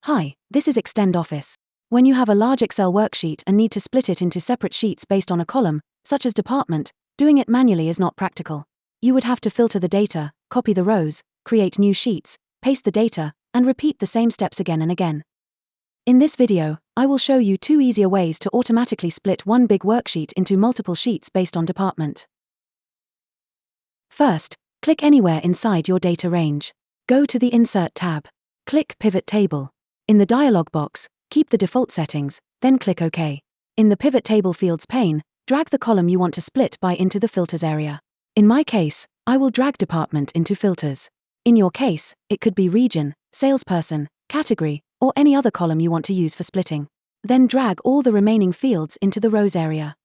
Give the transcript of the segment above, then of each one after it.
Hi, this is Extend Office. When you have a large Excel worksheet and need to split it into separate sheets based on a column, such as department, doing it manually is not practical. You would have to filter the data, copy the rows, create new sheets, paste the data, and repeat the same steps again and again. In this video, I will show you 2 easier ways to automatically split one big worksheet into multiple sheets based on department. First, click anywhere inside your data range. Go to the Insert tab. Click Pivot Table. In the dialog box, keep the default settings, then click OK. In the Pivot Table Fields pane, drag the column you want to split by into the Filters area. In my case, I will drag Department into Filters. In your case, it could be Region, Salesperson, Category, or any other column you want to use for splitting. Then drag all the remaining fields into the Rows area.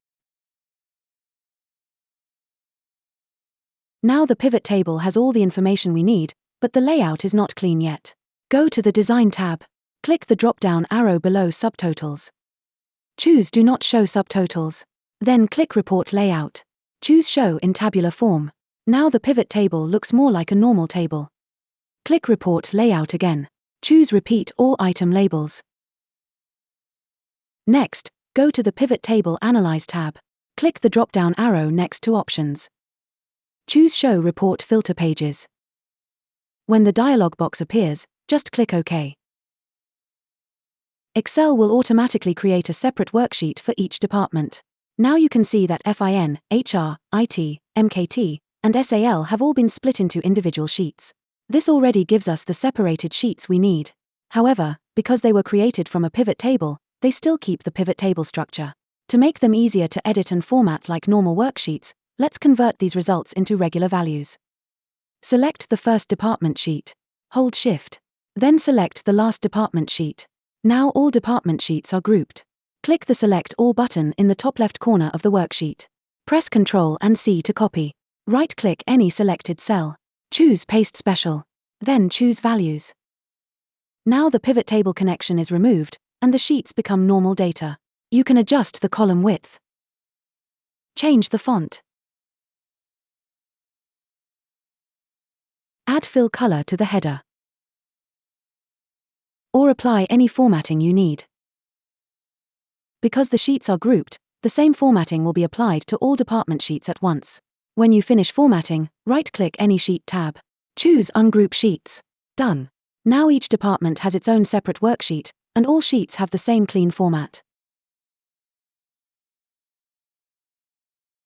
Now the pivot table has all the information we need, but the layout is not clean yet. Go to the Design tab. Click the drop-down arrow below Subtotals. Choose Do Not Show Subtotals. Then click Report Layout. Choose Show in Tabular Form. Now the pivot table looks more like a normal table. Click Report Layout again. Choose Repeat All Item Labels. Next, go to the Pivot Table Analyze tab. Click the drop-down arrow next to Options. Choose Show Report Filter Pages. When the dialog box appears, just click OK. Excel will automatically create a separate worksheet for each department. Now you can see that FIN, HR, IT, MKT, and SAL have all been split into individual sheets. This already gives us the separated sheets we need. However, because they were created from a pivot table, they still keep the pivot table structure. To make them easier to edit and format like normal worksheets, let's convert these results into regular values. Select the first department sheet. Hold Shift. Then select the last department sheet. Now all department sheets are grouped. Click the Select All button in the top left corner of the worksheet. Press Ctrl and C to copy. Right-click any selected cell. Choose Paste Special. Then choose Values. Now the pivot table connection is removed, and the sheets become normal data. You can adjust the column width. Change the font. Add fill color to the header. Or apply any formatting you need. Because the sheets are grouped, the same formatting will be applied to all department sheets at once. When you finish formatting, right-click any sheet tab. Choose Ungroup Sheets. Done. Now each department has its own separate worksheet, and all sheets have the same clean format.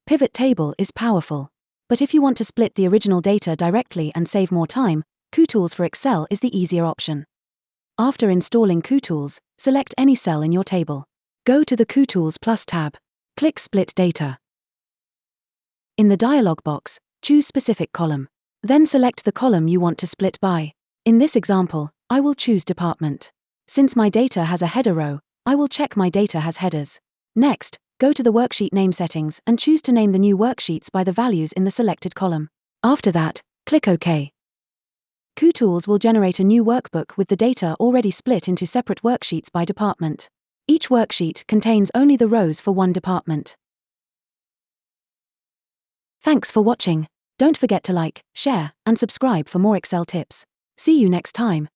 Pivot Table is powerful. But if you want to split the original data directly and save more time, Kutools for Excel is the easier option. After installing Kutools, select any cell in your table. Go to the Kutools Plus tab. Click Split Data. In the dialog box, choose Specific Column. Then select the column you want to split by. In this example, I will choose Department. Since my data has a header row, I will check my data has headers. Next, go to the worksheet name settings and choose to name the new worksheets by the values in the selected column. After that, click OK. Kutools will generate a new workbook with the data already split into separate worksheets by department. Each worksheet contains only the rows for one department. Thanks for watching. Don't forget to like, share, and subscribe for more Excel tips. See you next time.